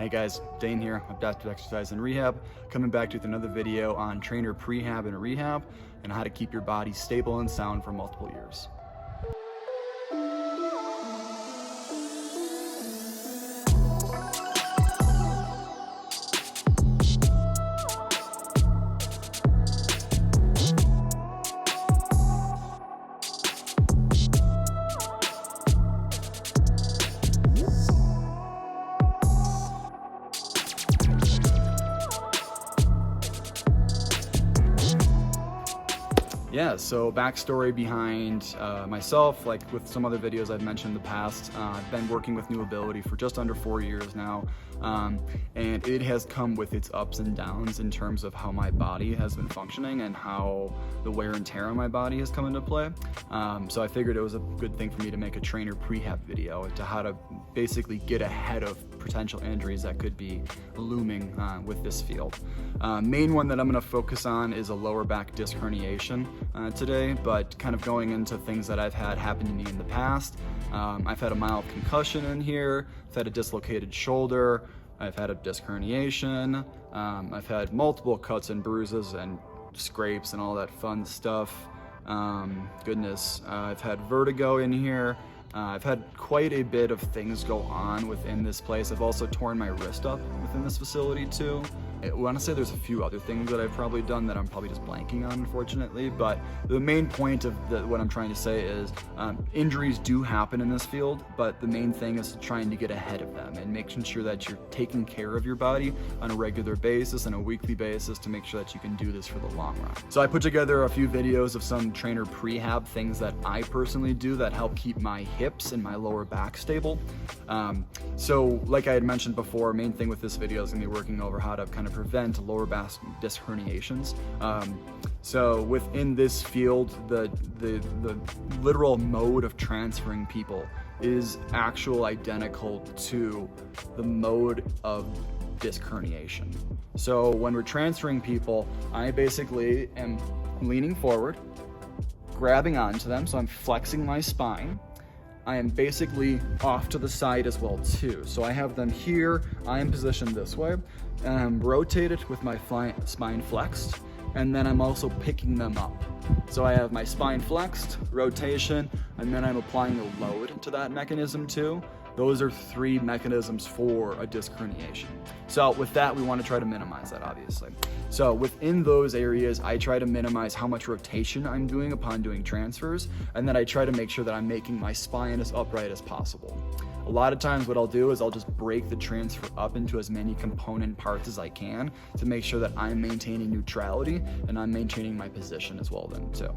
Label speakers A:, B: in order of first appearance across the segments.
A: Hey guys, Dane here, Adaptive Exercise and Rehab, coming back to you with another video on trainer prehab and rehab and how to keep your body stable and sound for multiple years. Yeah, so backstory behind myself, like with some other videos I've mentioned in the past, I've been working with NeuAbility for just under 4 years now, and it has come with its ups and downs in terms of how my body has been functioning and how the wear and tear on my body has come into play. So I figured it was a good thing for me to make a trainer prehab video to how to basically get ahead of potential injuries that could be looming with this field. Main one that I'm going to focus on is a lower back disc herniation today, but kind of going into things that I've had happen to me in the past. I've had a mild concussion in here, I've had a dislocated shoulder, I've had a disc herniation, I've had multiple cuts and bruises and scrapes and all that fun stuff. I've had vertigo in here. I've had quite a bit of things go on within this place. I've also torn my wrist up within this facility too. I want to say there's a few other things that I've probably done that I'm probably just blanking on, unfortunately, but the main point of what I'm trying to say is injuries do happen in this field, but the main thing is trying to get ahead of them and making sure that you're taking care of your body on a regular basis and a weekly basis to make sure that you can do this for the long run. So I put together a few videos of some trainer prehab things that I personally do that help keep my hips and my lower back stable. So like I had mentioned before, main thing with this video is going to be working over how to kind of prevent lower back disc herniations. So within this field, the literal mode of transferring people is identical to the mode of disc herniation. So when we're transferring people, I basically am leaning forward, grabbing onto them, so I'm flexing my spine. I am basically off to the side as well too. So I have them here, I am positioned this way, and I'm rotated with my spine flexed, and then I'm also picking them up. So I have my spine flexed, rotation, and then I'm applying the load to that mechanism too. Those are 3 mechanisms for a disc herniation. So with that, we want to try to minimize that, obviously. So within those areas, I try to minimize how much rotation I'm doing upon doing transfers, and then I try to make sure that I'm making my spine as upright as possible. A lot of times what I'll do is I'll just break the transfer up into as many component parts as I can to make sure that I'm maintaining neutrality and I'm maintaining my position as well then too.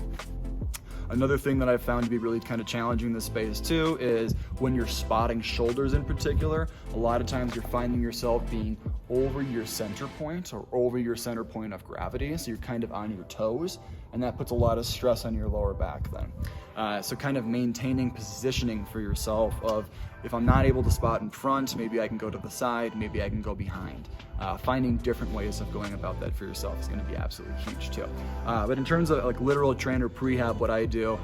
A: Another thing that I've found to be really kind of challenging in this space too is when you're spotting shoulders in particular, a lot of times you're finding yourself being over your center point or over your center point of gravity. So you're kind of on your toes, and that puts a lot of stress on your lower back then. So kind of maintaining positioning for yourself of, if I'm not able to spot in front, maybe I can go to the side, maybe I can go behind. Finding different ways of going about that for yourself is going to be absolutely huge too. But in terms of like literal trainer prehab, what I do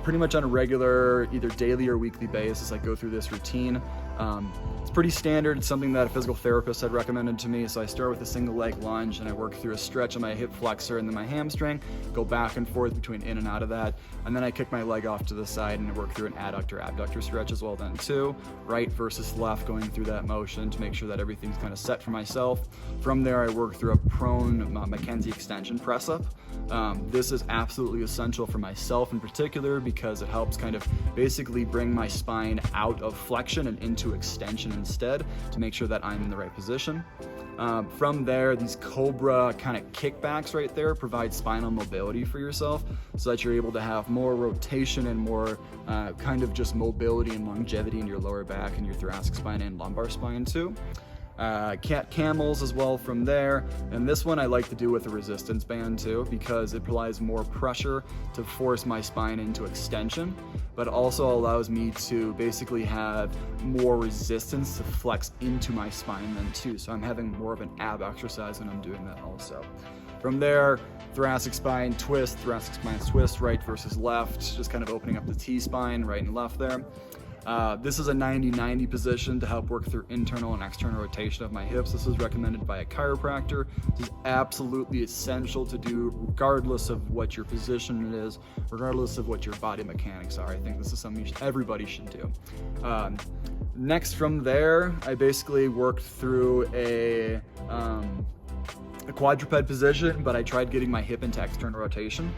A: pretty much on a regular, either daily or weekly basis, I go through this routine. It's pretty standard. It's something that a physical therapist had recommended to me. So I start with a single leg lunge and I work through a stretch of my hip flexor and then my hamstring, go back and forth between in and out of that. And then I kick my leg off to the side and I work through an adductor abductor stretch as well then too. Right versus left, going through that motion to make sure that everything's kind of set for myself. From there, I work through a prone Mackenzie extension press up. This is absolutely essential for myself in particular because it helps kind of basically bring my spine out of flexion and into extension instead to make sure that I'm in the right position. From there, these cobra kind of kickbacks right there provide spinal mobility for yourself so that you're able to have more rotation and more kind of just mobility and longevity in your lower back and your thoracic spine and lumbar spine too. Camels as well from there, and this one I like to do with a resistance band too because it provides more pressure to force my spine into extension, but also allows me to basically have more resistance to flex into my spine then too, so I'm having more of an ab exercise when I'm doing that also. From there, thoracic spine twist, right versus left, just kind of opening up the T-spine, right and left there. This is a 90-90 position to help work through internal and external rotation of my hips. This is recommended by a chiropractor. This is absolutely essential to do regardless of what your position is, regardless of what your body mechanics are. I think this is something everybody should do. Next from there, I basically worked through a quadruped position, but I tried getting my hip into external rotation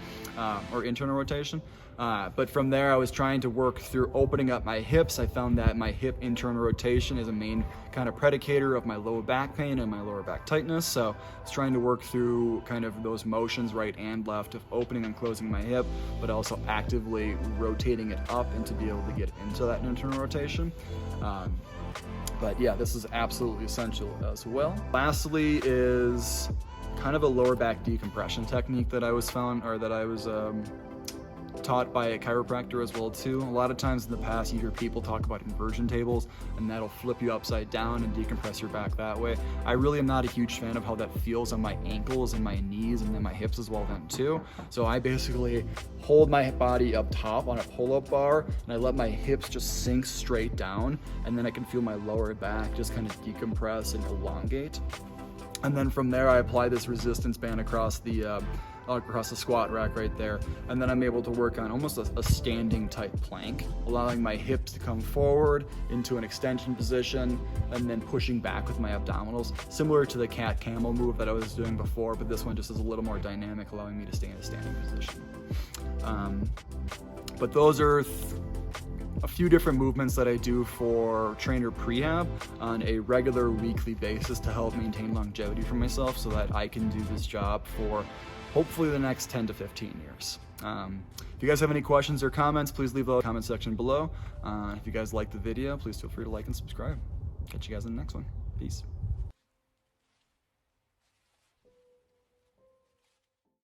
A: or internal rotation. But from there, I was trying to work through opening up my hips. I found that my hip internal rotation is a main kind of predicator of my lower back pain and my lower back tightness. So I was trying to work through kind of those motions, right and left, of opening and closing my hip, but also actively rotating it up and to be able to get into that internal rotation. But yeah, this is absolutely essential as well. Lastly is kind of a lower back decompression technique that I was taught by a chiropractor as well too. A lot of times in the past you hear people talk about inversion tables, and that'll flip you upside down and decompress your back that way. I really am not a huge fan of how that feels on my ankles and my knees and then my hips as well then too. So I basically hold my body up top on a pull-up bar and I let my hips just sink straight down, and then I can feel my lower back just kind of decompress and elongate. And then from there I apply this resistance band across the squat rack right there, and then I'm able to work on almost a standing type plank, allowing my hips to come forward into an extension position and then pushing back with my abdominals, similar to the cat camel move that I was doing before, but this one just is a little more dynamic, allowing me to stay in a standing position. But those are a few different movements that I do for trainer Prehab on a regular weekly basis to help maintain longevity for myself so that I can do this job for hopefully the next 10 to 15 years. If you guys have any questions or comments, please leave a comment section below. If you guys like the video, please feel free to like and subscribe. Catch you guys in the next one. Peace.